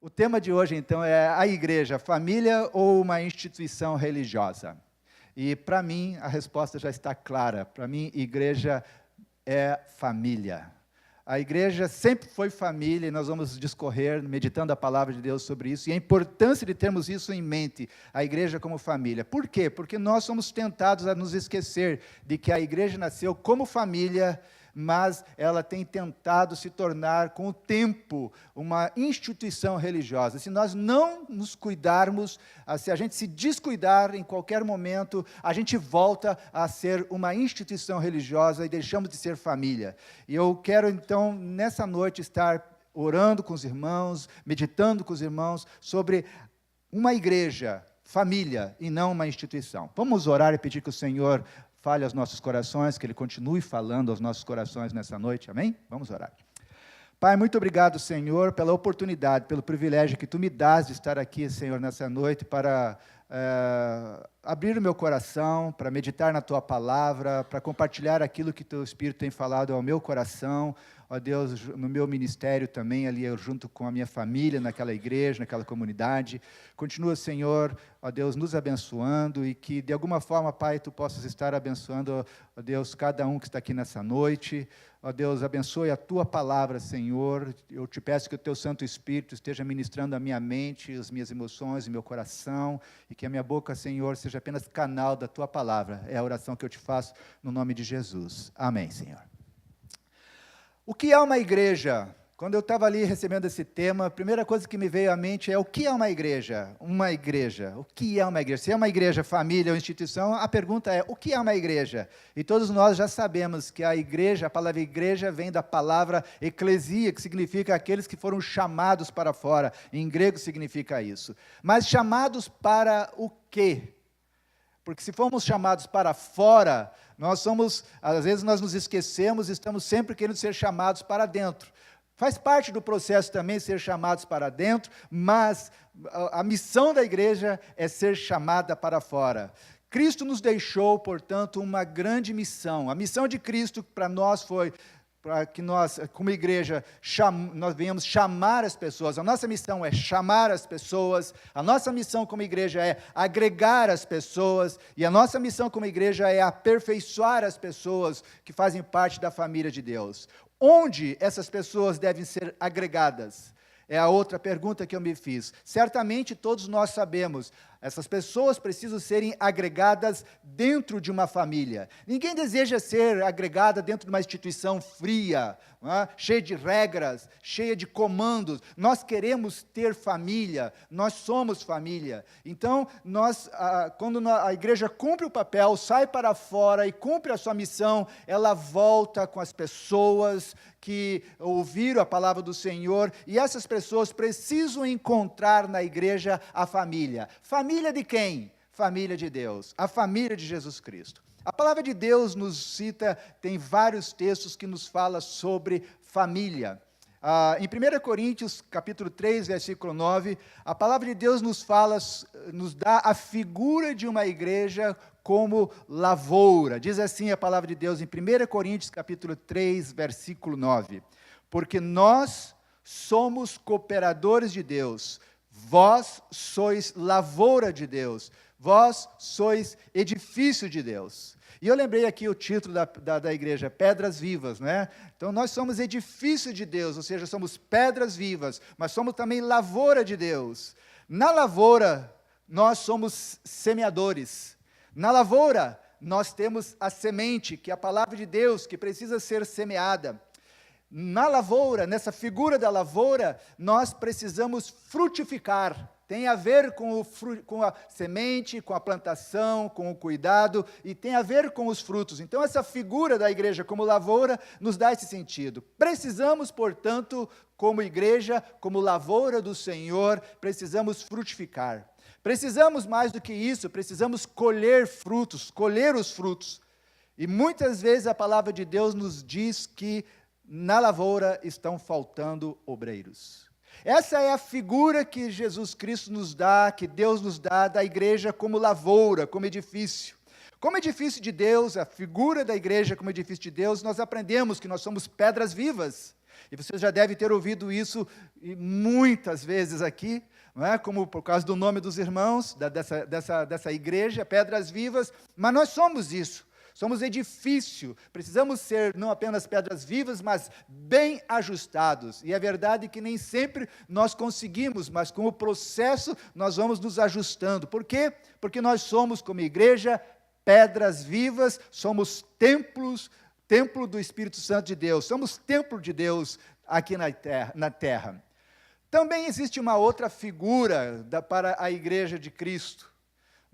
O tema de hoje, então, é a igreja, família ou uma instituição religiosa? E, para mim, a resposta já está clara. Para mim, igreja é família. A igreja sempre foi família, e nós vamos discorrer, meditando a palavra de Deus sobre isso, e a importância de termos isso em mente, a igreja como família. Por quê? Porque nós somos tentados a nos esquecer de que a igreja nasceu como família, mas ela tem tentado se tornar, com o tempo, uma instituição religiosa. Se nós não nos cuidarmos, se a gente se descuidar em qualquer momento, a gente volta a ser uma instituição religiosa e deixamos de ser família. E eu quero, então, nessa noite, estar orando com os irmãos, meditando com os irmãos, sobre uma igreja, família, e não uma instituição. Vamos orar e pedir que o Senhor fale aos nossos corações, que Ele continue falando aos nossos corações nessa noite, amém? Vamos orar. Pai, muito obrigado, Senhor, pela oportunidade, pelo privilégio que Tu me dás de estar aqui, Senhor, nessa noite, para abrir o meu coração, para meditar na Tua palavra, para compartilhar aquilo que Teu Espírito tem falado ao meu coração, ó Deus, no meu ministério também, ali junto com a minha família, naquela igreja, naquela comunidade. Continua, Senhor, ó Deus, nos abençoando e que, de alguma forma, Pai, Tu possas estar abençoando, ó Deus, cada um que está aqui nessa noite. Ó Deus, abençoe a Tua palavra, Senhor. Eu te peço que o Teu Santo Espírito esteja ministrando a minha mente, as minhas emoções, o meu coração, e que a minha boca, Senhor, seja apenas canal da Tua palavra. É a oração que eu te faço no nome de Jesus. Amém, Senhor. O que é uma igreja? Quando eu estava ali recebendo esse tema, a primeira coisa que me veio à mente é: o que é uma igreja? Uma igreja. O que é uma igreja? Se é uma igreja, família ou instituição, a pergunta é: o que é uma igreja? E todos nós já sabemos que a igreja, a palavra igreja, vem da palavra eclesia, que significa aqueles que foram chamados para fora. Em grego significa isso. Mas chamados para o quê? Porque se formos chamados para fora, às vezes nós nos esquecemos e estamos sempre querendo ser chamados para dentro. Faz parte do processo também ser chamados para dentro, mas a missão da igreja é ser chamada para fora. Cristo nos deixou, portanto, uma grande missão. A missão de Cristo para nós foi para que nós, como igreja, nós venhamos chamar as pessoas. A nossa missão é chamar as pessoas, a nossa missão como igreja é agregar as pessoas, e a nossa missão como igreja é aperfeiçoar as pessoas que fazem parte da família de Deus. Onde essas pessoas devem ser agregadas? É a outra pergunta que eu me fiz. Certamente todos nós sabemos, essas pessoas precisam serem agregadas dentro de uma família. Ninguém deseja ser agregada dentro de uma instituição fria, cheia de regras, cheia de comandos. Nós queremos ter família, nós somos família. Então, quando a igreja cumpre o papel, sai para fora e cumpre a sua missão, ela volta com as pessoas que ouviram a palavra do Senhor, e essas pessoas precisam encontrar na igreja a família. Família de quem? Família de Deus, a família de Jesus Cristo. A palavra de Deus nos cita, tem vários textos que nos falam sobre família. Em 1 Coríntios, capítulo 3, versículo 9, a palavra de Deus nos dá a figura de uma igreja como lavoura. Diz assim a palavra de Deus em 1 Coríntios, capítulo 3, versículo 9. Porque nós somos cooperadores de Deus, vós sois lavoura de Deus, vós sois edifício de Deus. E eu lembrei aqui o título da igreja, Pedras Vivas, né? Então nós somos edifício de Deus, ou seja, somos pedras vivas, mas somos também lavoura de Deus. Na lavoura, nós somos semeadores. Na lavoura, nós temos a semente, que é a palavra de Deus, que precisa ser semeada. Na lavoura, nessa figura da lavoura, nós precisamos frutificar. Tem a ver com a semente, com a plantação, com o cuidado, e tem a ver com os frutos. Então, essa figura da igreja como lavoura nos dá esse sentido. Precisamos, portanto, como igreja, como lavoura do Senhor, precisamos frutificar. Precisamos mais do que isso, precisamos colher os frutos. E muitas vezes a palavra de Deus nos diz que na lavoura estão faltando obreiros. Essa é a figura que Jesus Cristo nos dá, que Deus nos dá da igreja como lavoura, como edifício. Como edifício de Deus, a figura da igreja como edifício de Deus, nós aprendemos que nós somos pedras vivas. E você já deve ter ouvido isso muitas vezes aqui, não é? Como por causa do nome dos irmãos, dessa igreja, Pedras Vivas, mas nós somos isso. Somos edifício, precisamos ser não apenas pedras vivas, mas bem ajustados. E é verdade que nem sempre nós conseguimos, mas com o processo nós vamos nos ajustando. Por quê? Porque nós somos, como igreja, pedras vivas, somos templo do Espírito Santo de Deus, somos templo de Deus aqui na terra. Também existe uma outra figura para a igreja de Cristo.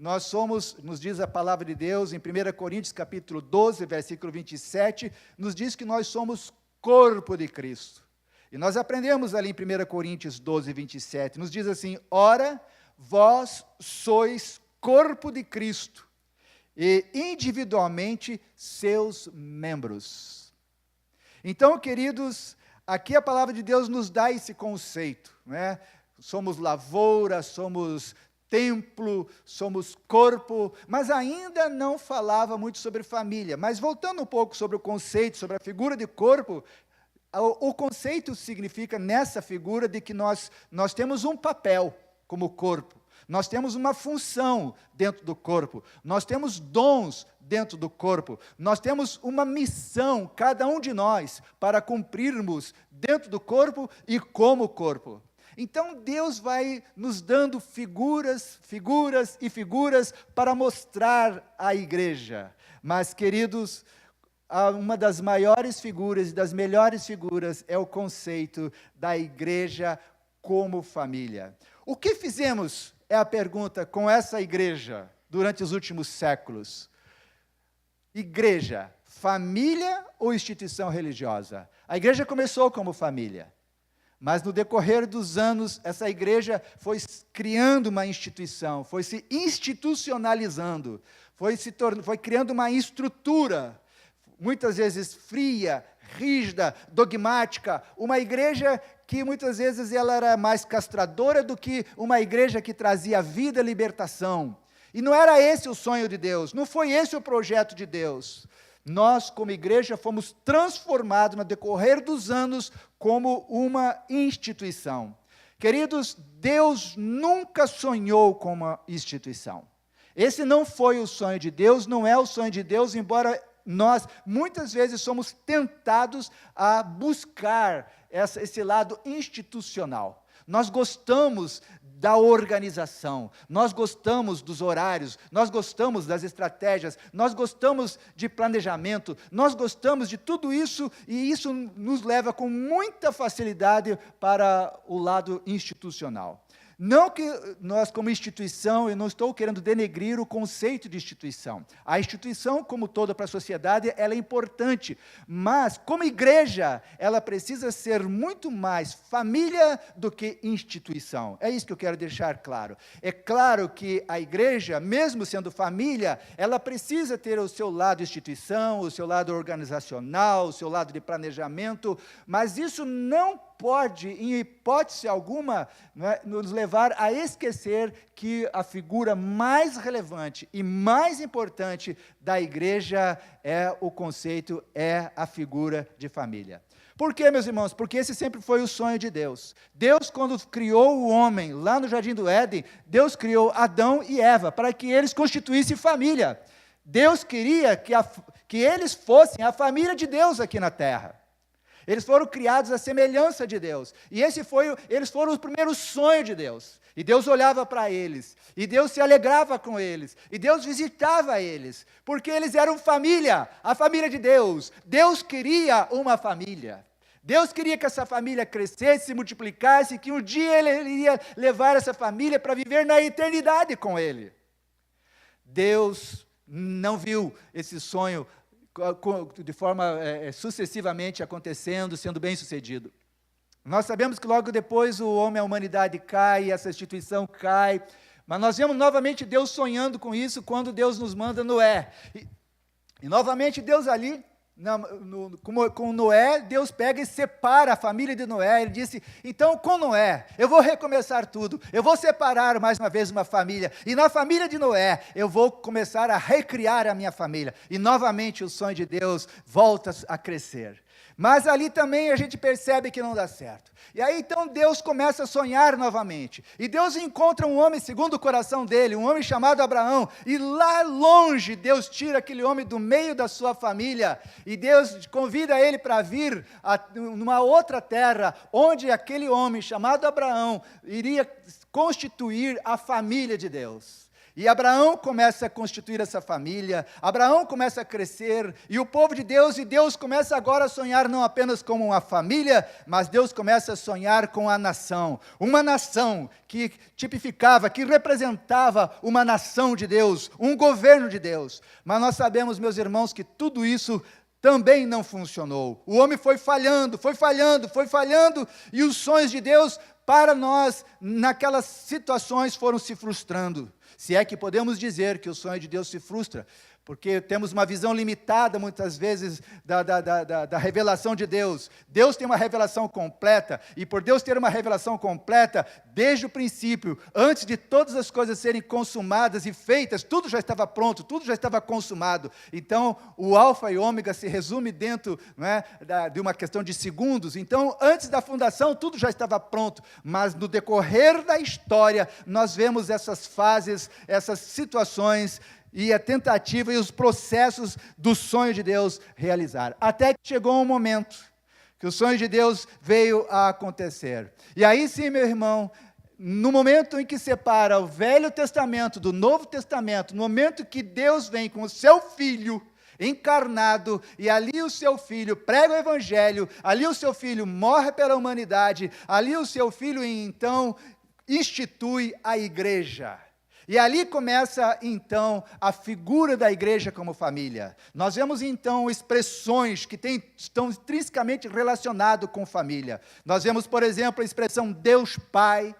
Nós somos, nos diz a palavra de Deus, em 1 Coríntios capítulo 12, versículo 27, nos diz que nós somos corpo de Cristo. E nós aprendemos ali em 1 Coríntios 12, 27, nos diz assim: ora, vós sois corpo de Cristo, e individualmente seus membros. Então, queridos, aqui a palavra de Deus nos dá esse conceito, né? Somos lavoura, somos templo, somos corpo, mas ainda não falava muito sobre família. Mas voltando um pouco sobre o conceito, sobre a figura de corpo, o conceito significa nessa figura de que nós temos um papel como corpo, nós temos uma função dentro do corpo, nós temos dons dentro do corpo, nós temos uma missão, cada um de nós, para cumprirmos dentro do corpo e como corpo. Então, Deus vai nos dando figuras para mostrar a igreja. Mas, queridos, uma das maiores figuras e das melhores figuras é o conceito da igreja como família. O que fizemos, é a pergunta, com essa igreja durante os últimos séculos? Igreja, família ou instituição religiosa? A igreja começou como família. Mas no decorrer dos anos, essa igreja foi criando uma instituição, foi se institucionalizando, foi criando uma estrutura, muitas vezes fria, rígida, dogmática, uma igreja que muitas vezes ela era mais castradora do que uma igreja que trazia vida e libertação. E não era esse o sonho de Deus, não foi esse o projeto de Deus. Nós, como igreja, fomos transformados no decorrer dos anos como uma instituição. Queridos, Deus nunca sonhou com uma instituição. Esse não foi o sonho de Deus, não é o sonho de Deus, embora nós, muitas vezes, somos tentados a buscar esse lado institucional. Nós gostamos da organização, nós gostamos dos horários, nós gostamos das estratégias, nós gostamos de planejamento, nós gostamos de tudo isso, e isso nos leva com muita facilidade para o lado institucional. Não que nós, como instituição, eu não estou querendo denegrir o conceito de instituição. A instituição, como toda para a sociedade, ela é importante, mas, como igreja, ela precisa ser muito mais família do que instituição. É isso que eu quero deixar claro. É claro que a igreja, mesmo sendo família, ela precisa ter o seu lado instituição, o seu lado organizacional, o seu lado de planejamento, mas isso não pode, em hipótese alguma, nos levar a esquecer que a figura mais relevante e mais importante da igreja é a figura de família. Por quê, meus irmãos? Porque esse sempre foi o sonho de Deus. Deus, quando criou o homem, lá no Jardim do Éden, Deus criou Adão e Eva, para que eles constituíssem família. Deus queria que eles fossem a família de Deus aqui na terra. Eles foram criados à semelhança de Deus. E eles foram o primeiro sonho de Deus. E Deus olhava para eles. E Deus se alegrava com eles. E Deus visitava eles. Porque eles eram família, a família de Deus. Deus queria uma família. Deus queria que essa família crescesse, se multiplicasse, que um dia Ele iria levar essa família para viver na eternidade com Ele. Deus não viu esse sonho de forma sucessivamente acontecendo, sendo bem sucedido. Nós sabemos que logo depois o homem, a humanidade cai, essa instituição cai, mas nós vemos novamente Deus sonhando com isso quando Deus nos manda Noé. E novamente Deus ali, com Noé, Deus pega e separa a família de Noé. Ele disse, então com Noé, eu vou recomeçar tudo, eu vou separar mais uma vez uma família, e na família de Noé, eu vou começar a recriar a minha família, e novamente o sonho de Deus volta a crescer. Mas ali também a gente percebe que não dá certo. E aí então Deus começa a sonhar novamente. E Deus encontra um homem segundo o coração dele, um homem chamado Abraão. E lá longe Deus tira aquele homem do meio da sua família. E Deus convida ele para vir numa outra terra, onde aquele homem chamado Abraão iria constituir a família de Deus. E Abraão começa a constituir essa família, Abraão começa a crescer, e o povo de Deus, e Deus começa agora a sonhar não apenas como uma família, mas Deus começa a sonhar com a nação. Uma nação que tipificava, que representava uma nação de Deus, um governo de Deus. Mas nós sabemos, meus irmãos, que tudo isso também não funcionou. O homem foi falhando, e os sonhos de Deus para nós, naquelas situações, foram se frustrando. Se é que podemos dizer que o sonho de Deus se frustra, porque temos uma visão limitada, muitas vezes, da revelação de Deus. Deus tem uma revelação completa, e por Deus ter uma revelação completa, desde o princípio, antes de todas as coisas serem consumadas e feitas, tudo já estava pronto, tudo já estava consumado. Então, o alfa e ômega se resume dentro, não é, de uma questão de segundos. Então, antes da fundação, tudo já estava pronto, mas no decorrer da história, nós vemos essas fases, essas situações, e a tentativa e os processos do sonho de Deus realizar. Até que chegou um momento que o sonho de Deus veio a acontecer. E aí sim, meu irmão, no momento em que separa o Velho Testamento do Novo Testamento, no momento que Deus vem com o seu Filho encarnado, e ali o seu Filho prega o Evangelho, ali o seu Filho morre pela humanidade, ali o seu Filho então institui a igreja. E ali começa, então, a figura da igreja como família. Nós vemos, então, expressões que estão intrinsecamente relacionadas com família. Nós vemos, por exemplo, a expressão Deus Pai,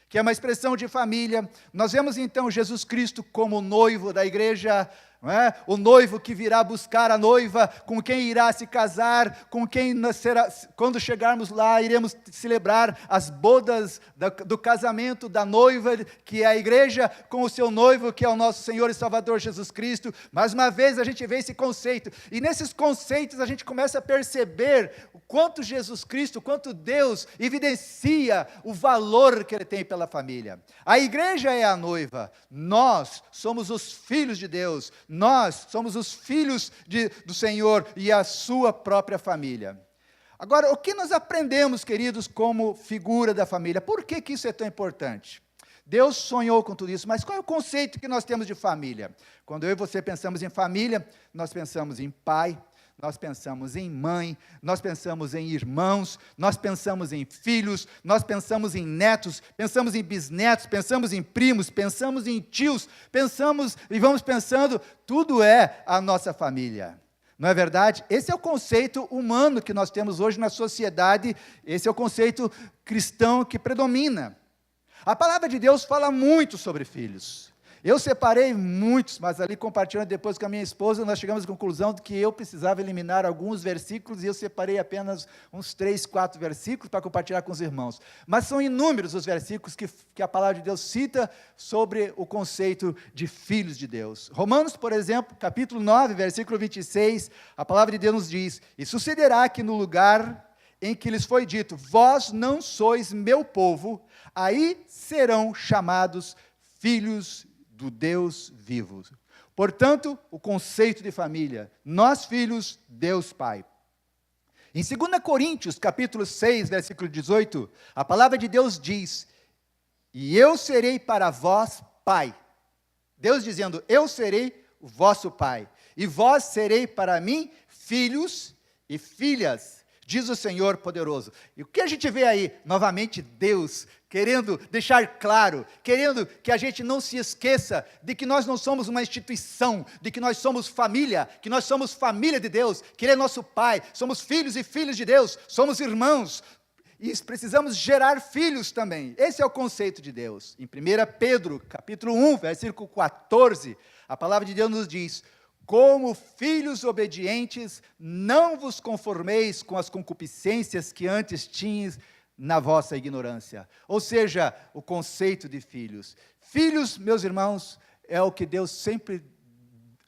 que é uma expressão de família. Nós vemos, então, Jesus Cristo como noivo da igreja, não é? O noivo que virá buscar a noiva, com quem irá se casar, com quem nascerá. Quando chegarmos lá, iremos celebrar as bodas do casamento da noiva, que é a igreja, com o seu noivo, que é o nosso Senhor e Salvador Jesus Cristo. Mais uma vez a gente vê esse conceito, e nesses conceitos a gente começa a perceber o quanto Jesus Cristo, o quanto Deus evidencia o valor que Ele tem pela família. A igreja é a noiva, nós somos os filhos de Deus, nós somos os filhos do Senhor e a sua própria família. Agora, o que nós aprendemos, queridos, como figura da família? Por que isso é tão importante? Deus sonhou com tudo isso, mas qual é o conceito que nós temos de família? Quando eu e você pensamos em família, nós pensamos em pai, nós pensamos em mãe, nós pensamos em irmãos, nós pensamos em filhos, nós pensamos em netos, pensamos em bisnetos, pensamos em primos, pensamos em tios, pensamos e vamos pensando, tudo é a nossa família. Não é verdade? Esse é o conceito humano que nós temos hoje na sociedade, esse é o conceito cristão que predomina. A palavra de Deus fala muito sobre filhos. Eu separei muitos, mas ali compartilhando depois com a minha esposa, nós chegamos à conclusão de que eu precisava eliminar alguns versículos, e eu separei apenas uns 3, 4 versículos para compartilhar com os irmãos. Mas são inúmeros os versículos que a palavra de Deus cita sobre o conceito de filhos de Deus. Romanos, por exemplo, capítulo 9, versículo 26, a palavra de Deus nos diz: e sucederá que no lugar em que lhes foi dito, vós não sois meu povo, aí serão chamados filhos do Deus vivo. Portanto, o conceito de família, nós filhos, Deus Pai. Em 2 Coríntios, capítulo 6, versículo 18, a palavra de Deus diz, e eu serei para vós pai. Deus dizendo, eu serei o vosso pai, e vós serei para mim filhos e filhas, diz o Senhor poderoso. E o que a gente vê aí? Novamente Deus querendo deixar claro, querendo que a gente não se esqueça de que nós não somos uma instituição, de que nós somos família, que nós somos família de Deus, que Ele é nosso Pai, somos filhos e filhas de Deus, somos irmãos, e precisamos gerar filhos também. Esse é o conceito de Deus. Em 1 Pedro, capítulo 1, versículo 14, a palavra de Deus nos diz, como filhos obedientes, não vos conformeis com as concupiscências que antes tinhas na vossa ignorância. Ou seja, o conceito de filhos. Filhos, meus irmãos, é o que Deus sempre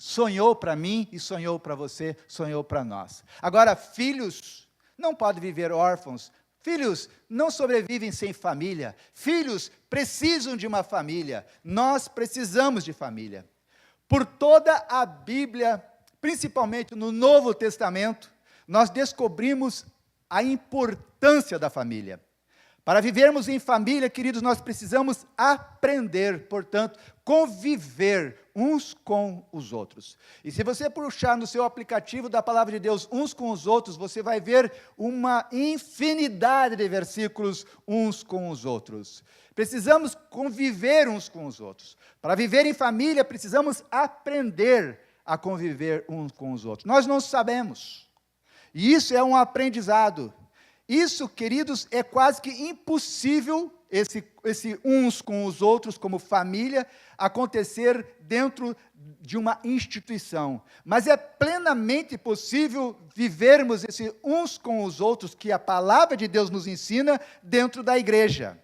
Sonhou para mim e sonhou para você, sonhou para nós. Agora, filhos não podem viver órfãos. Filhos não sobrevivem sem família. Filhos precisam de uma família. Nós precisamos de família. Por toda a Bíblia, principalmente no Novo Testamento, nós descobrimos a importância da família. Para vivermos em família, queridos, nós precisamos aprender, portanto, conviver uns com os outros. E se você puxar no seu aplicativo da Palavra de Deus, uns com os outros, você vai ver uma infinidade de versículos, uns com os outros. Precisamos conviver uns com os outros. Para viver em família, precisamos aprender a conviver uns com os outros. Nós não sabemos. E isso é um aprendizado. Isso, queridos, é quase que impossível, esse uns com os outros, como família, acontecer dentro de uma instituição. Mas é plenamente possível vivermos esse uns com os outros, que a palavra de Deus nos ensina, dentro da igreja.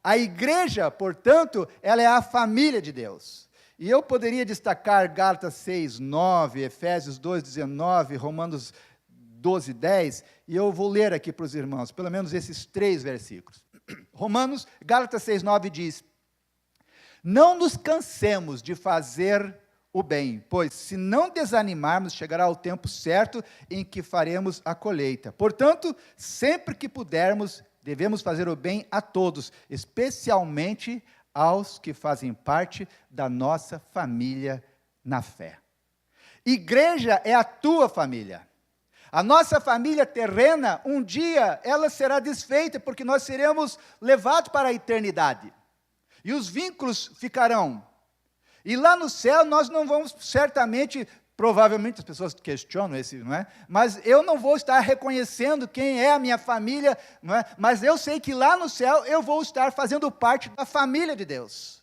A igreja, portanto, ela é a família de Deus. E eu poderia destacar Gálatas 6, 9, Efésios 2, 19, Romanos 12, 10, e eu vou ler aqui para os irmãos, pelo menos esses 3 versículos. Gálatas 6, 9 diz: não nos cansemos de fazer o bem, pois se não desanimarmos, chegará o tempo certo em que faremos a colheita. Portanto, sempre que pudermos, devemos fazer o bem a todos, especialmente aos que fazem parte da nossa família na fé. Igreja é a tua família. A nossa família terrena, um dia, ela será desfeita, porque nós seremos levados para a eternidade. E os vínculos ficarão. E lá no céu, nós não vamos, certamente, provavelmente as pessoas questionam esse, não é? Mas eu não vou estar reconhecendo quem é a minha família, não é? Mas eu sei que lá no céu, eu vou estar fazendo parte da família de Deus.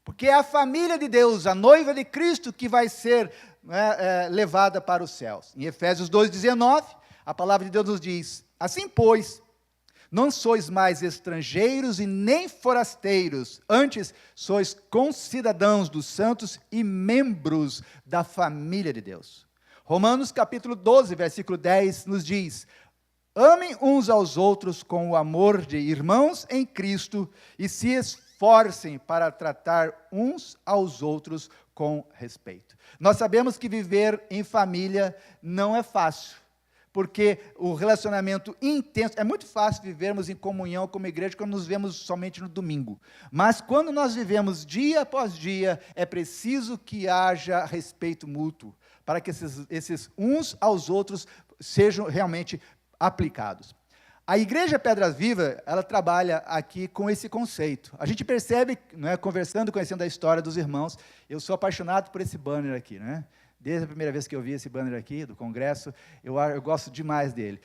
Porque é a família de Deus, a noiva de Cristo, que vai ser levada para os céus. Em Efésios 2,19, a palavra de Deus nos diz: assim, pois, não sois mais estrangeiros e nem forasteiros, antes sois concidadãos dos santos e membros da família de Deus. Romanos capítulo 12, versículo 10, nos diz: amem uns aos outros com o amor de irmãos em Cristo e se esforcem para tratar uns aos outros com respeito. Nós sabemos que viver em família não é fácil, porque o relacionamento intenso, é muito fácil vivermos em comunhão como igreja quando nos vemos somente no domingo, mas quando nós vivemos dia após dia, é preciso que haja respeito mútuo, para que esses uns aos outros sejam realmente aplicados. A Igreja Pedra Viva, ela trabalha aqui com esse conceito. A gente percebe, conversando, conhecendo a história dos irmãos, eu sou apaixonado por esse banner aqui, Desde a primeira vez que eu vi esse banner aqui, do congresso, eu gosto demais dele.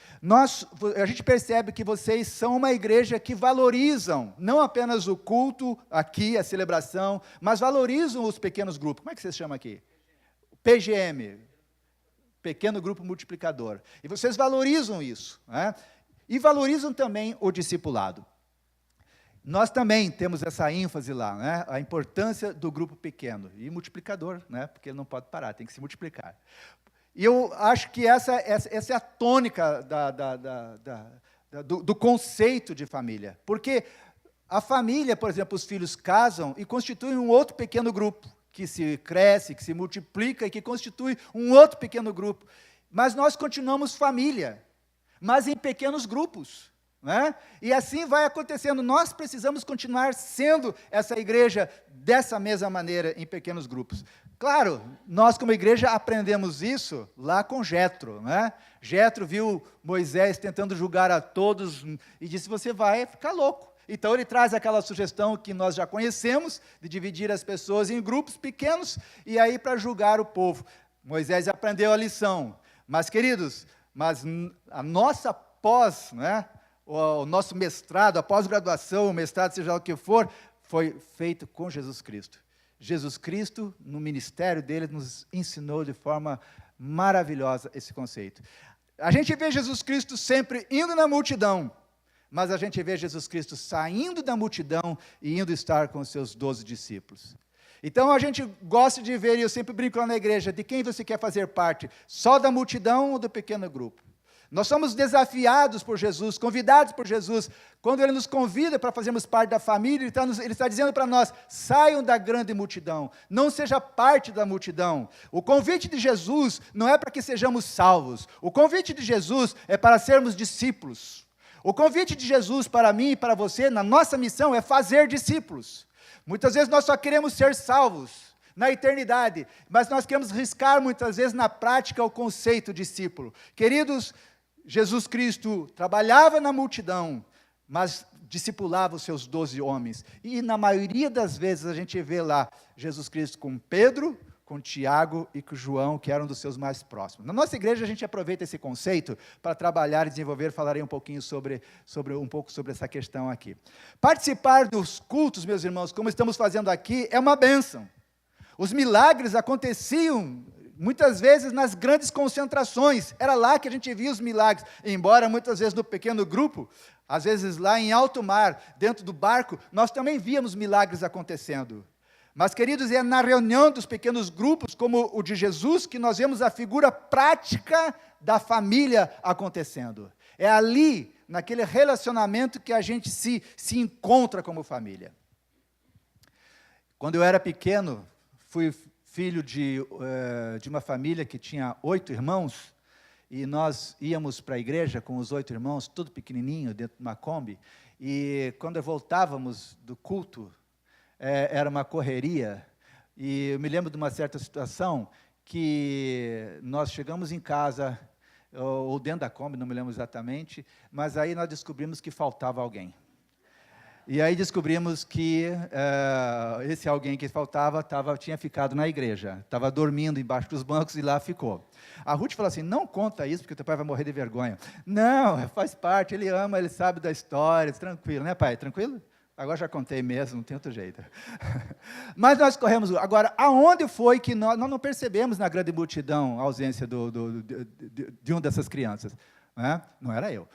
A gente percebe que vocês são uma igreja que valorizam, não apenas o culto aqui, a celebração, mas valorizam os pequenos grupos. Como é que vocês chamam aqui? PGM, Pequeno Grupo Multiplicador. E vocês valorizam isso, E valorizam também o discipulado. Nós também temos essa ênfase lá, a importância do grupo pequeno, e multiplicador, porque ele não pode parar, tem que se multiplicar. E eu acho que essa é a tônica do conceito de família, porque a família, por exemplo, os filhos casam e constituem um outro pequeno grupo, que se cresce, que se multiplica e que constitui um outro pequeno grupo. Mas nós continuamos família, mas em pequenos grupos. E assim vai acontecendo. Nós precisamos continuar sendo essa igreja dessa mesma maneira, em pequenos grupos. Claro, nós como igreja aprendemos isso lá com Jetro. Jetro viu Moisés tentando julgar a todos e disse: você vai ficar louco. Então ele traz aquela sugestão que nós já conhecemos, de dividir as pessoas em grupos pequenos, e aí para julgar o povo. Moisés aprendeu a lição. Mas, queridos, a nossa pós, o nosso mestrado, a pós-graduação, o mestrado, seja lá o que for, foi feito com Jesus Cristo. Jesus Cristo, no ministério dele, nos ensinou de forma maravilhosa esse conceito. A gente vê Jesus Cristo sempre indo na multidão, mas a gente vê Jesus Cristo saindo da multidão e indo estar com os seus 12 discípulos. Então a gente gosta de ver, e eu sempre brinco lá na igreja, de quem você quer fazer parte? Só da multidão ou do pequeno grupo? Nós somos desafiados por Jesus, convidados por Jesus. Quando Ele nos convida para fazermos parte da família, Ele está dizendo para nós, saiam da grande multidão, não seja parte da multidão. O convite de Jesus não é para que sejamos salvos, o convite de Jesus é para sermos discípulos. O convite de Jesus para mim e para você, na nossa missão, é fazer discípulos. Muitas vezes nós só queremos ser salvos na eternidade, mas nós queremos riscar muitas vezes na prática o conceito discípulo. Queridos, Jesus Cristo trabalhava na multidão, mas discipulava os seus 12 homens. E na maioria das vezes a gente vê lá Jesus Cristo com Pedro, com Tiago e com João, que eram dos seus mais próximos. Na nossa igreja a gente aproveita esse conceito para trabalhar e desenvolver, falarei um pouquinho sobre essa questão aqui. Participar dos cultos, meus irmãos, como estamos fazendo aqui, é uma bênção. Os milagres aconteciam muitas vezes nas grandes concentrações, era lá que a gente via os milagres, embora muitas vezes no pequeno grupo, às vezes lá em alto mar, dentro do barco, nós também víamos milagres acontecendo. Mas, queridos, é na reunião dos pequenos grupos, como o de Jesus, que nós vemos a figura prática da família acontecendo. É ali, naquele relacionamento, que a gente se encontra como família. Quando eu era pequeno, fui filho de uma família que tinha 8 irmãos, e nós íamos para a igreja com os 8 irmãos, tudo pequenininho, dentro de uma Kombi, e quando voltávamos do culto, era uma correria, e eu me lembro de uma certa situação, que nós chegamos em casa, ou dentro da Kombi, não me lembro exatamente, mas aí nós descobrimos que faltava alguém. E aí descobrimos que esse alguém que faltava tinha ficado na igreja, estava dormindo embaixo dos bancos e lá ficou. A Ruth falou assim, não conta isso porque o teu pai vai morrer de vergonha. Não, faz parte, ele ama, ele sabe da história, tranquilo, né pai? Tranquilo? Agora já contei mesmo, não tem outro jeito. Mas nós corremos. Agora, aonde foi que nós não percebemos na grande multidão a ausência de uma dessas crianças? Não era eu.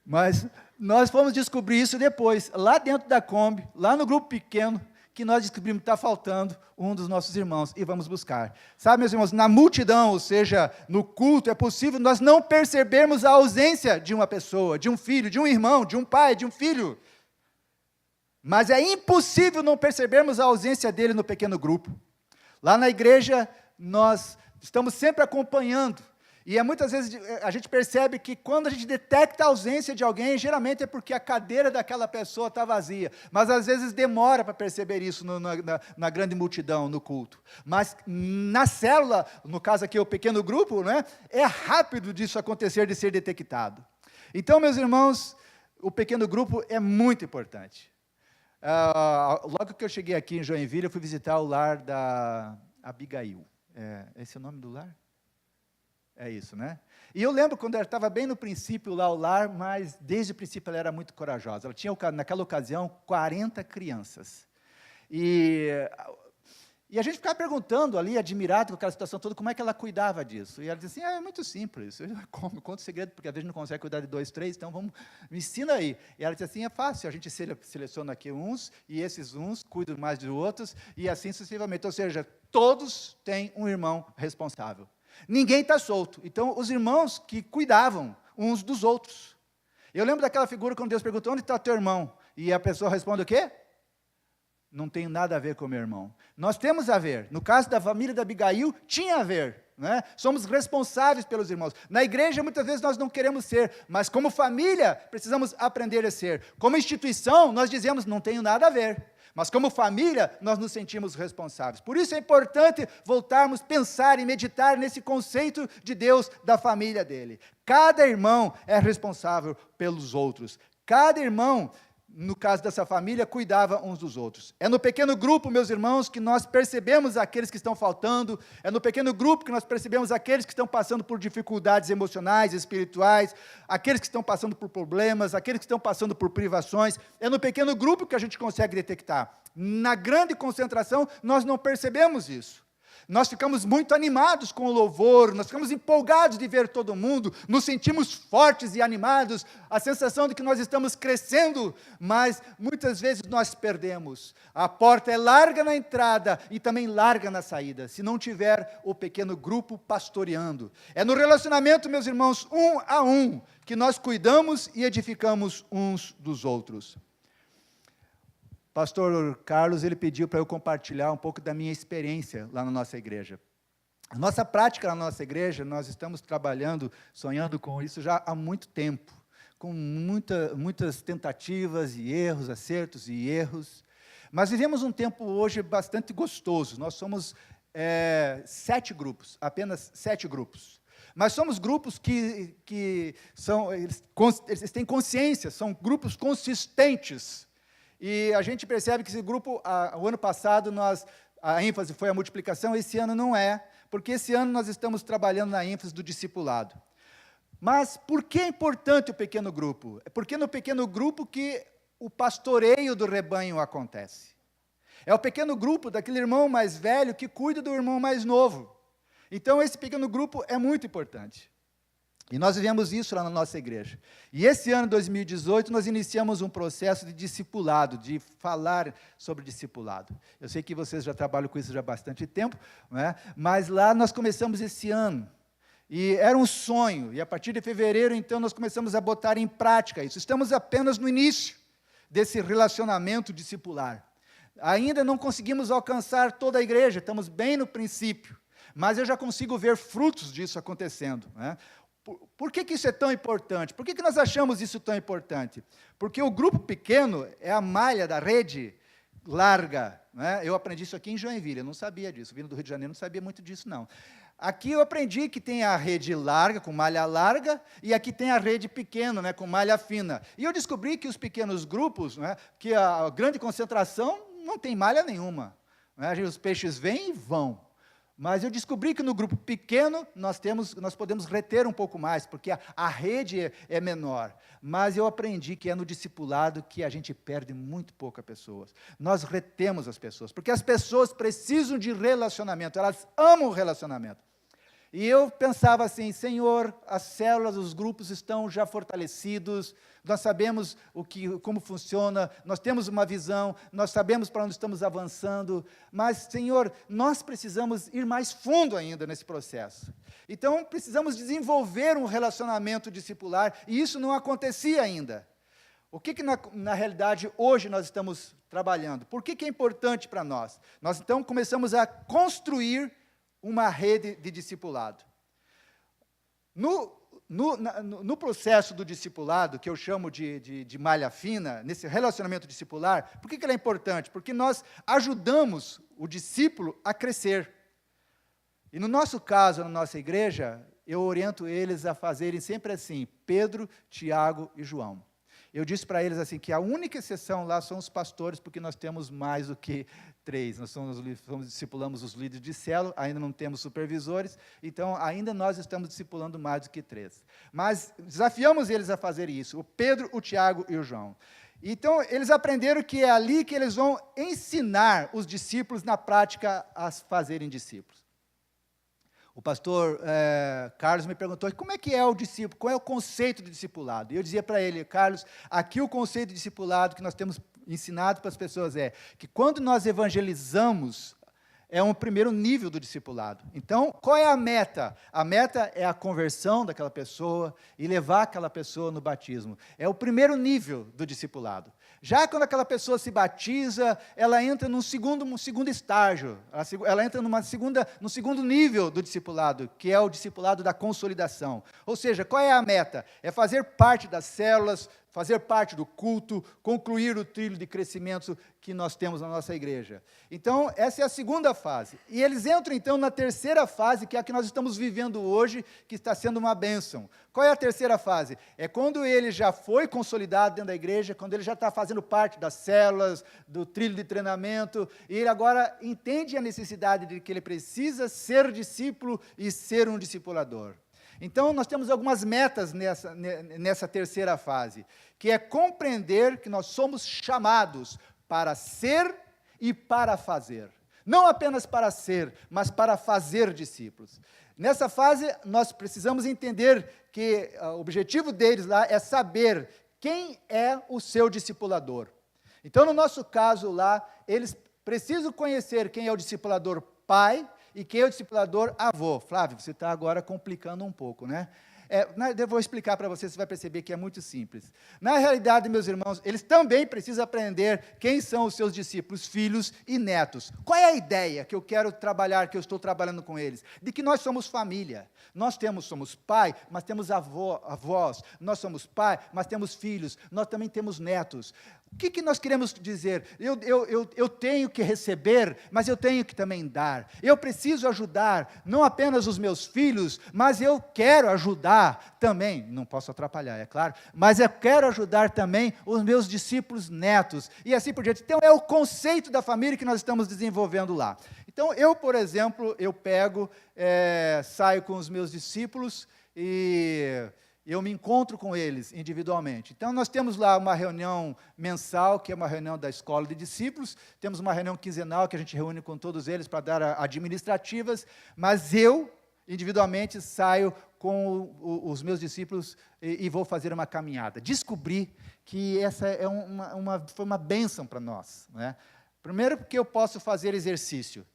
Mas nós fomos descobrir isso depois, lá dentro da Kombi, lá no grupo pequeno, que nós descobrimos que está faltando um dos nossos irmãos, e vamos buscar. Sabe, meus irmãos, na multidão, ou seja, no culto, é possível nós não percebermos a ausência de uma pessoa, de um filho, de um irmão, de um pai, de um filho. Mas é impossível não percebermos a ausência dele no pequeno grupo. Lá na igreja, nós estamos sempre acompanhando, e muitas vezes a gente percebe que quando a gente detecta a ausência de alguém, geralmente é porque a cadeira daquela pessoa está vazia, mas às vezes demora para perceber isso na grande multidão, no culto. Mas na célula, no caso aqui o pequeno grupo, né, é rápido disso acontecer, de ser detectado. Então, meus irmãos, o pequeno grupo é muito importante. Logo que eu cheguei aqui em Joinville, eu fui visitar o lar da Abigail. Esse é o nome do lar? É isso, né? E eu lembro quando ela estava bem no princípio lá o lar, mas desde o princípio ela era muito corajosa. Ela tinha, naquela ocasião, 40 crianças. E a gente ficava perguntando ali, admirado com aquela situação toda, como é que ela cuidava disso. E ela dizia assim, é muito simples, eu conto o segredo, porque às vezes não consegue cuidar de 2, 3, então me ensina aí. E ela dizia assim, é fácil, a gente seleciona aqui uns, e esses uns cuidam mais de outros, e assim sucessivamente. Ou seja, todos têm um irmão responsável. Ninguém está solto. Então, os irmãos que cuidavam uns dos outros. Eu lembro daquela figura quando Deus perguntou, onde está teu irmão? E a pessoa responde o quê? Não tenho nada a ver com meu irmão. Nós temos a ver. No caso da família da Abigail, tinha a ver. Né? Somos responsáveis pelos irmãos. Na igreja, muitas vezes, nós não queremos ser, mas como família, precisamos aprender a ser. Como instituição, nós dizemos, não tenho nada a ver. Mas como família, nós nos sentimos responsáveis. Por isso é importante voltarmos, pensar e meditar nesse conceito de Deus, da família dele. Cada irmão é responsável pelos outros. Cada irmão, no caso dessa família, cuidava uns dos outros. É no pequeno grupo, meus irmãos, que nós percebemos aqueles que estão faltando, é no pequeno grupo que nós percebemos aqueles que estão passando por dificuldades emocionais, espirituais, aqueles que estão passando por problemas, aqueles que estão passando por privações, é no pequeno grupo que a gente consegue detectar. Na grande concentração, nós não percebemos isso. Nós ficamos muito animados com o louvor, nós ficamos empolgados de ver todo mundo, nos sentimos fortes e animados, a sensação de que nós estamos crescendo, mas muitas vezes nós perdemos. A porta é larga na entrada e também larga na saída, se não tiver o pequeno grupo pastoreando. É no relacionamento, meus irmãos, um a um, que nós cuidamos e edificamos uns dos outros. Pastor Carlos, ele pediu para eu compartilhar um pouco da minha experiência lá na nossa igreja. A nossa prática na nossa igreja, nós estamos trabalhando, sonhando com isso já há muito tempo, com muitas tentativas e erros, acertos e erros, mas vivemos um tempo hoje bastante gostoso. Nós somos 7 grupos, apenas 7 grupos. Mas somos grupos que são, eles têm consciência, são grupos consistentes. E a gente percebe que esse grupo, o ano passado, a ênfase foi a multiplicação, esse ano não é, porque esse ano nós estamos trabalhando na ênfase do discipulado. Mas por que é importante o pequeno grupo? É porque no pequeno grupo que o pastoreio do rebanho acontece. É o pequeno grupo daquele irmão mais velho que cuida do irmão mais novo. Então, esse pequeno grupo é muito importante. E nós vivemos isso lá na nossa igreja. E esse ano, 2018, nós iniciamos um processo de discipulado, de falar sobre discipulado. Eu sei que vocês já trabalham com isso já há bastante tempo, né? Mas lá nós começamos esse ano. E era um sonho, e a partir de fevereiro, então, nós começamos a botar em prática isso. Estamos apenas no início desse relacionamento discipular. Ainda não conseguimos alcançar toda a igreja, estamos bem no princípio, mas eu já consigo ver frutos disso acontecendo, né? Por que isso é tão importante? Por que nós achamos isso tão importante? Porque o grupo pequeno é a malha da rede larga, né? Eu aprendi isso aqui em Joinville, eu não sabia disso, vindo do Rio de Janeiro, não sabia muito disso, não. Aqui eu aprendi que tem a rede larga, com malha larga, e aqui tem a rede pequena, né, com malha fina. E eu descobri que os pequenos grupos, né, que a grande concentração não tem malha nenhuma, né? Os peixes vêm e vão. Mas eu descobri que no grupo pequeno nós podemos reter um pouco mais, porque a rede é menor. Mas eu aprendi que é no discipulado que a gente perde muito pouco pessoas. Nós retemos as pessoas, porque as pessoas precisam de relacionamento, elas amam o relacionamento. E eu pensava assim, Senhor, as células, os grupos estão já fortalecidos, nós sabemos como funciona, nós temos uma visão, nós sabemos para onde estamos avançando, mas, Senhor, nós precisamos ir mais fundo ainda nesse processo. Então, precisamos desenvolver um relacionamento discipular, e isso não acontecia ainda. O que na realidade, hoje nós estamos trabalhando? Por que é importante para nós? Nós, então, começamos a construir uma rede de discipulado. No processo do discipulado, que eu chamo de malha fina, nesse relacionamento discipular, por que ele é importante? Porque nós ajudamos o discípulo a crescer. E no nosso caso, na nossa igreja, eu oriento eles a fazerem sempre assim, Pedro, Tiago e João. Eu disse para eles assim, que a única exceção lá são os pastores, porque nós temos mais do que 3. Nós discipulamos os líderes de célula, ainda não temos supervisores, então ainda nós estamos discipulando mais do que 3. Mas desafiamos eles a fazer isso, o Pedro, o Tiago e o João. Então, eles aprenderam que é ali que eles vão ensinar os discípulos na prática a fazerem discípulos. O pastor Carlos me perguntou, como é que é o discípulo, qual é o conceito de discipulado? E eu dizia para ele, Carlos, aqui o conceito de discipulado que nós temos ensinado para as pessoas é que quando nós evangelizamos, é um primeiro nível do discipulado. Então, qual é a meta? A meta é a conversão daquela pessoa e levar aquela pessoa no batismo. É o primeiro nível do discipulado. Já quando aquela pessoa se batiza, ela entra num segundo estágio, ela entra no segundo nível do discipulado, que é o discipulado da consolidação. Ou seja, qual é a meta? É fazer parte das células, fazer parte do culto, concluir o trilho de crescimento que nós temos na nossa igreja. Então, essa é a segunda fase. E eles entram, então, na terceira fase, que é a que nós estamos vivendo hoje, que está sendo uma bênção. Qual é a terceira fase? É quando ele já foi consolidado dentro da igreja, quando ele já está fazendo parte das células, do trilho de treinamento, e ele agora entende a necessidade de que ele precisa ser discípulo e ser um discipulador. Então, nós temos algumas metas nessa terceira fase, que é compreender que nós somos chamados para ser e para fazer. Não apenas para ser, mas para fazer discípulos. Nessa fase, nós precisamos entender que o objetivo deles lá é saber quem é o seu discipulador. Então, no nosso caso lá, eles precisam conhecer quem é o discipulador pai e quem é o discipulador avô. Flávio, você está agora complicando um pouco, né? Eu vou explicar para você vai perceber que é muito simples. Na realidade, meus irmãos, eles também precisam aprender quem são os seus discípulos, filhos e netos. Qual é a ideia que eu quero trabalhar, que eu estou trabalhando com eles? De que nós somos família. Nós somos pai, mas temos avós. Nós somos pai, mas temos filhos. Nós também temos netos. O que nós queremos dizer? Eu tenho que receber, mas eu tenho que também dar. Eu preciso ajudar, não apenas os meus filhos, mas eu quero ajudar também, não posso atrapalhar, é claro, mas eu quero ajudar também os meus discípulos netos, e assim por diante. Então, é o conceito da família que nós estamos desenvolvendo lá. Então, eu, por exemplo, saio com os meus discípulos e eu me encontro com eles individualmente. Então, nós temos lá uma reunião mensal, que é uma reunião da escola de discípulos, temos uma reunião quinzenal, que a gente reúne com todos eles para dar administrativas, mas eu, individualmente, saio com os meus discípulos e vou fazer uma caminhada. Descobri que essa foi uma bênção para nós, né? Primeiro, porque eu posso fazer exercício.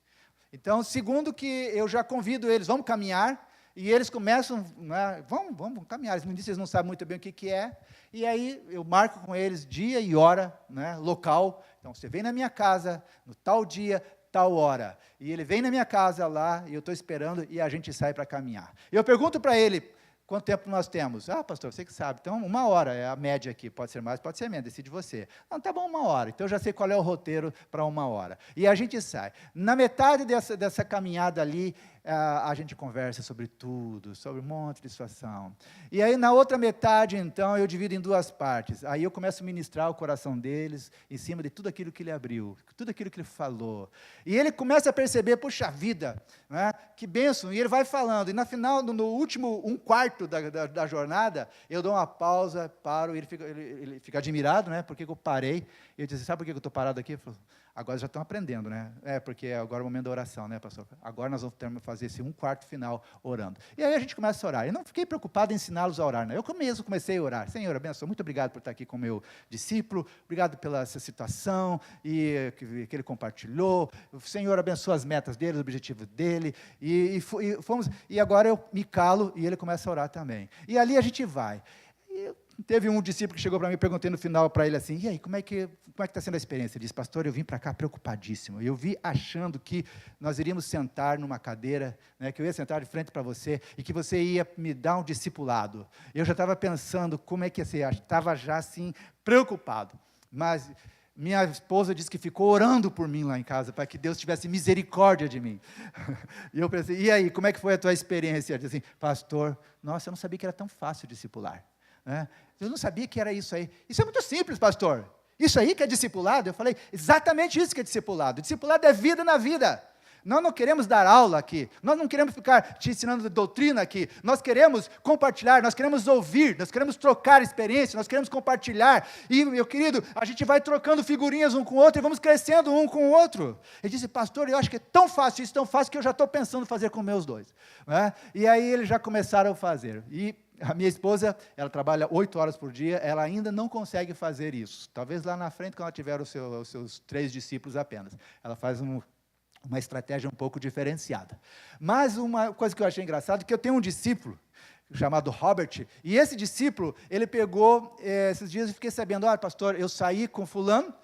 Então, segundo, que eu já convido eles, vamos caminhar. E eles começam, né, vamos caminhar, eles não sabem muito bem o que é, e aí eu marco com eles dia e hora, né, local. Então, você vem na minha casa, no tal dia, tal hora, e ele vem na minha casa lá, e eu estou esperando, e a gente sai para caminhar. Eu pergunto para ele, quanto tempo nós temos? Ah, pastor, você que sabe. Então, 1 hora é a média aqui. Pode ser mais, pode ser menos, decide você. Não, tá bom, 1 hora. Então, eu já sei qual é o roteiro para 1 hora. E a gente sai. Na metade dessa caminhada ali, a gente conversa sobre tudo, sobre um monte de situação. E aí, na outra metade, então, eu divido em 2 partes. Aí eu começo a ministrar o coração deles, em cima de tudo aquilo que ele abriu, tudo aquilo que ele falou. E ele começa a perceber, puxa vida, né, que bênção. E ele vai falando. E no final, no último 1/4 da jornada, eu dou uma pausa, paro, e ele fica admirado, né, porque eu parei. E eu disse, sabe por que eu estou parado aqui? Ele falou, agora já estão aprendendo, né? Porque agora é o momento da oração, né, pastor? Agora nós vamos fazer esse 1/4 final orando. E aí a gente começa a orar. Eu não fiquei preocupado em ensiná-los a orar, né? Eu mesmo comecei a orar. Senhor, abençoa, muito obrigado por estar aqui com o meu discípulo, obrigado pela essa situação e que ele compartilhou. O Senhor abençoa as metas dele, os objetivos dele. E agora eu me calo e ele começa a orar também. E ali a gente vai. Teve um discípulo que chegou para mim, perguntei no final para ele assim, e aí, como é que está sendo a experiência? Ele disse, pastor, eu vim para cá preocupadíssimo, eu vim achando que nós iríamos sentar numa cadeira, né, que eu ia sentar de frente para você, e que você ia me dar um discipulado. Eu já estava pensando como é que ia ser, estava já assim, preocupado, mas minha esposa disse que ficou orando por mim lá em casa, para que Deus tivesse misericórdia de mim. E eu pensei, e aí, como é que foi a tua experiência? Ele disse assim, pastor, nossa, eu não sabia que era tão fácil discipular. Eu não sabia que era isso aí. Isso é muito simples, pastor. Isso aí que é discipulado? Eu falei, exatamente isso que é discipulado. Discipulado é vida na vida. Nós não queremos dar aula aqui, nós não queremos ficar te ensinando doutrina aqui, nós queremos compartilhar, nós queremos ouvir, nós queremos trocar experiência, nós queremos compartilhar, e, meu querido, a gente vai trocando figurinhas um com o outro, e vamos crescendo um com o outro. Ele disse, pastor, eu acho que é tão fácil isso, tão fácil, que eu já estou pensando fazer com meus dois. E aí eles já começaram a fazer, e a minha esposa, ela trabalha 8 horas por dia, ela ainda não consegue fazer isso, talvez lá na frente, quando ela tiver os seus 3 discípulos apenas, ela faz uma estratégia um pouco diferenciada. Mas uma coisa que eu achei engraçada, é que eu tenho um discípulo, chamado Robert, e esse discípulo, ele pegou, esses dias eu fiquei sabendo, pastor, eu saí com fulano,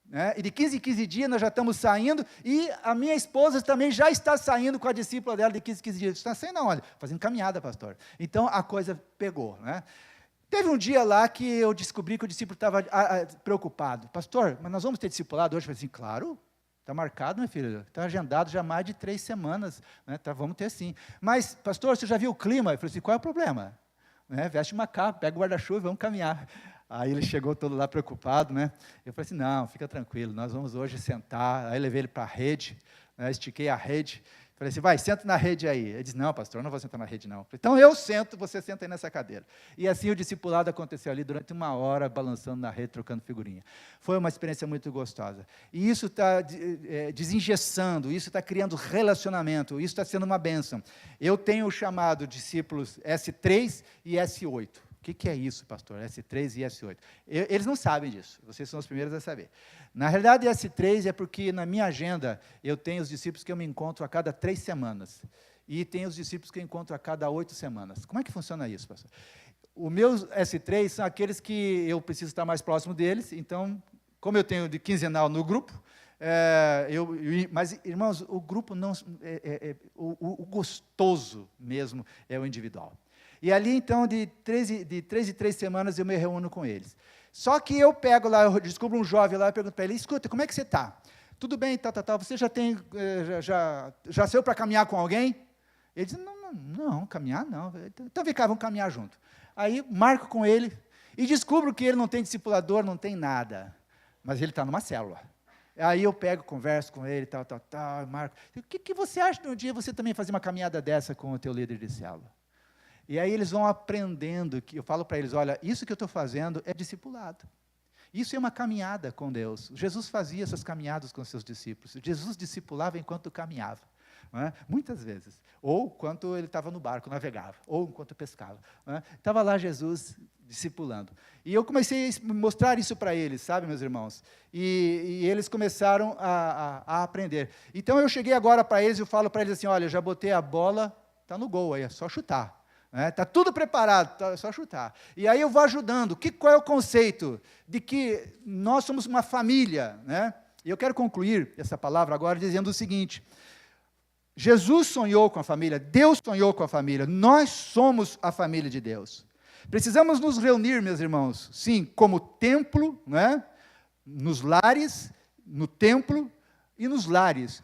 né, e de 15 em 15 dias nós já estamos saindo, e a minha esposa também já está saindo com a discípula dela de 15 em 15 dias. Está saindo, não, olha, fazendo caminhada, pastor. Então, a coisa pegou, né? Teve um dia lá que eu descobri que o discípulo estava preocupado. Pastor, mas nós vamos ter discipulado hoje? Eu falei assim, claro. Está marcado, meu filho, está agendado já mais de 3 semanas, né? Vamos ter sim. Mas, pastor, você já viu o clima? Eu falei assim, qual é o problema? Veste uma capa, pega o guarda-chuva e vamos caminhar. Aí ele chegou todo lá preocupado, né? Eu falei assim, não, fica tranquilo, nós vamos hoje sentar. Aí levei ele para a rede, né? Estiquei a rede. Falei assim, vai, senta na rede aí. Ele disse, não, pastor, eu não vou sentar na rede, não. Falei, então eu sento, você senta aí nessa cadeira. E assim o discipulado aconteceu ali durante 1 hora, balançando na rede, trocando figurinha. Foi uma experiência muito gostosa. E isso está desengessando, isso está criando relacionamento, isso está sendo uma bênção. Eu tenho chamado discípulos S3 e S8. O que é isso, pastor? S3 e S8. Eles não sabem disso, vocês são os primeiros a saber. Na realidade, S3 é porque na minha agenda eu tenho os discípulos que eu me encontro a cada 3 semanas. E tenho os discípulos que eu encontro a cada 8 semanas. Como é que funciona isso, pastor? Os meus S3 são aqueles que eu preciso estar mais próximo deles, então, como eu tenho de quinzenal no grupo, mas, irmãos, o grupo não... o gostoso mesmo é o individual. E ali, então, de 3 em 3 semanas, eu me reúno com eles. Só que eu pego lá, eu descubro um jovem lá, eu pergunto para ele, escuta, como é que você está? Tudo bem, tal, você já tem, já saiu para caminhar com alguém? Ele diz, não, caminhar não. Então vem cá, vamos caminhar junto. Aí, marco com ele, e descubro que ele não tem discipulador, não tem nada. Mas ele está numa célula. Aí eu pego, converso com ele, tal, marco. O que você acha de um dia você também fazer uma caminhada dessa com o teu líder de célula? E aí eles vão aprendendo, que eu falo para eles, olha, isso que eu estou fazendo é discipulado. Isso é uma caminhada com Deus. Jesus fazia essas caminhadas com seus discípulos. Jesus discipulava enquanto caminhava, não é? Muitas vezes. Ou enquanto ele estava no barco, navegava. Ou enquanto pescava. Não é? Estava lá Jesus discipulando. E eu comecei a mostrar isso para eles, sabe, meus irmãos? E eles começaram a aprender. Então eu cheguei agora para eles e eu falo para eles assim, olha, já botei a bola, está no gol aí, é só chutar. Está tudo preparado, é só chutar. E aí eu vou ajudando. Qual é o conceito? De que nós somos uma família. Né? E eu quero concluir essa palavra agora dizendo o seguinte, Jesus sonhou com a família, Deus sonhou com a família, nós somos a família de Deus. Precisamos nos reunir, meus irmãos, sim, como templo, né? Nos lares, no templo e nos lares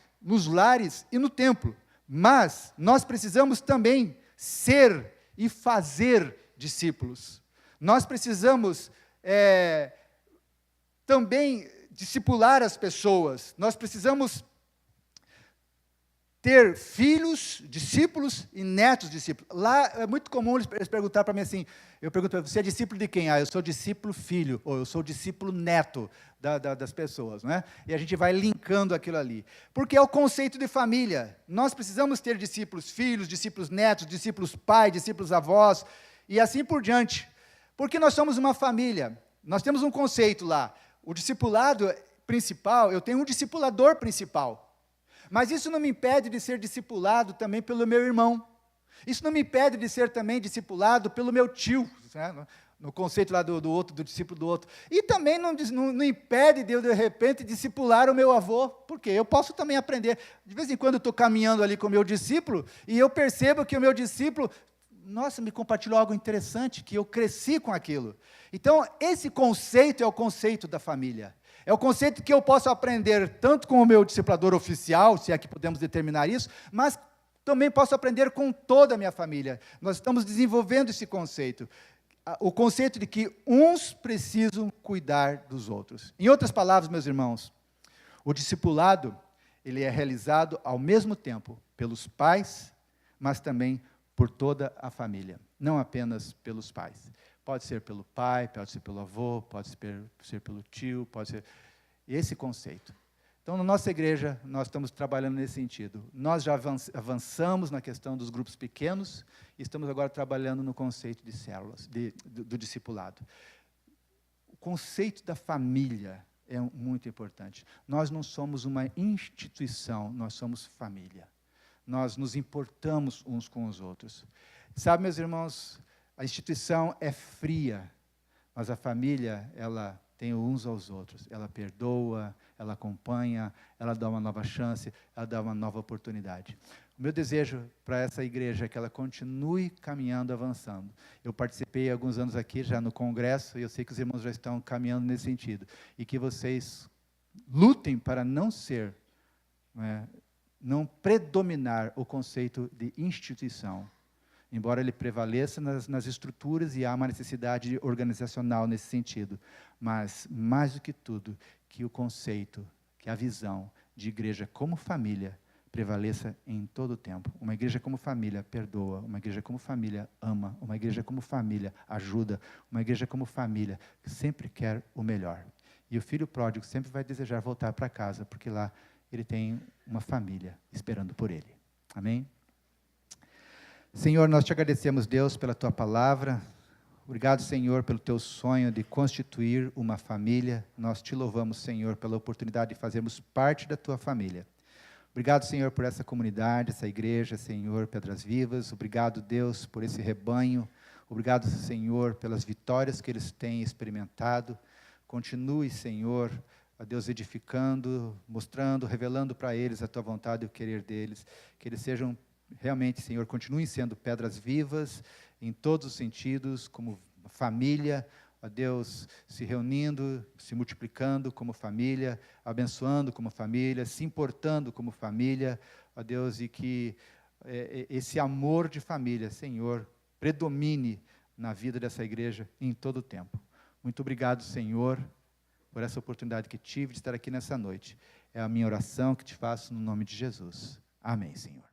e no templo. Mas nós precisamos também ser e fazer discípulos. Nós precisamos também discipular as pessoas. Nós precisamos ter filhos, discípulos e netos discípulos. Lá é muito comum eles perguntar para mim assim, eu pergunto, você é discípulo de quem? Eu sou discípulo filho, ou eu sou discípulo neto das pessoas, não é? E a gente vai linkando aquilo ali. Porque é o conceito de família. Nós precisamos ter discípulos filhos, discípulos netos, discípulos pai, discípulos avós, e assim por diante. Porque nós somos uma família. Nós temos um conceito lá. O discipulado principal, eu tenho um discipulador principal. Mas isso não me impede de ser discipulado também pelo meu irmão. Isso não me impede de ser também discipulado pelo meu tio, né? No conceito lá do outro, do discípulo do outro. E também não impede de eu, de repente, discipular o meu avô, porque eu posso também aprender. De vez em quando eu estou caminhando ali com o meu discípulo, e eu percebo que o meu discípulo, nossa, me compartilhou algo interessante, que eu cresci com aquilo. Então, esse conceito é o conceito da família. É o conceito que eu posso aprender tanto com o meu discipulador oficial, se é que podemos determinar isso, mas também posso aprender com toda a minha família. Nós estamos desenvolvendo esse conceito. O conceito de que uns precisam cuidar dos outros. Em outras palavras, meus irmãos, o discipulado, ele é realizado ao mesmo tempo pelos pais, mas também por toda a família, não apenas pelos pais. Pode ser pelo pai, pode ser pelo avô, pode ser pelo tio, pode ser esse conceito. Então, na nossa igreja, nós estamos trabalhando nesse sentido. Nós já avançamos na questão dos grupos pequenos, e estamos agora trabalhando no conceito de células, do discipulado. O conceito da família é muito importante. Nós não somos uma instituição, nós somos família. Nós nos importamos uns com os outros. Sabe, meus irmãos, a instituição é fria, mas a família, ela tem uns aos outros. Ela perdoa, ela acompanha, ela dá uma nova chance, ela dá uma nova oportunidade. O meu desejo para essa igreja é que ela continue caminhando, avançando. Eu participei há alguns anos aqui, já no congresso, e eu sei que os irmãos já estão caminhando nesse sentido. E que vocês lutem para não ser, não predominar o conceito de instituição. Embora ele prevaleça nas estruturas e há uma necessidade organizacional nesse sentido. Mas, mais do que tudo, que o conceito, que a visão de igreja como família prevaleça em todo o tempo. Uma igreja como família perdoa, uma igreja como família ama, uma igreja como família ajuda, uma igreja como família que sempre quer o melhor. E o filho pródigo sempre vai desejar voltar para casa, porque lá ele tem uma família esperando por ele. Amém? Senhor, nós te agradecemos, Deus, pela tua palavra. Obrigado, Senhor, pelo teu sonho de constituir uma família. Nós te louvamos, Senhor, pela oportunidade de fazermos parte da tua família. Obrigado, Senhor, por essa comunidade, essa igreja, Senhor, Pedras Vivas. Obrigado, Deus, por esse rebanho. Obrigado, Senhor, pelas vitórias que eles têm experimentado. Continue, Senhor, a Deus edificando, mostrando, revelando para eles a tua vontade e o querer deles. Que eles sejam realmente, Senhor, continuem sendo pedras vivas em todos os sentidos, como família, ó Deus, se reunindo, se multiplicando como família, abençoando como família, se importando como família, ó Deus, e que esse amor de família, Senhor, predomine na vida dessa igreja em todo o tempo. Muito obrigado, Senhor, por essa oportunidade que tive de estar aqui nessa noite. É a minha oração que te faço no nome de Jesus. Amém, Senhor.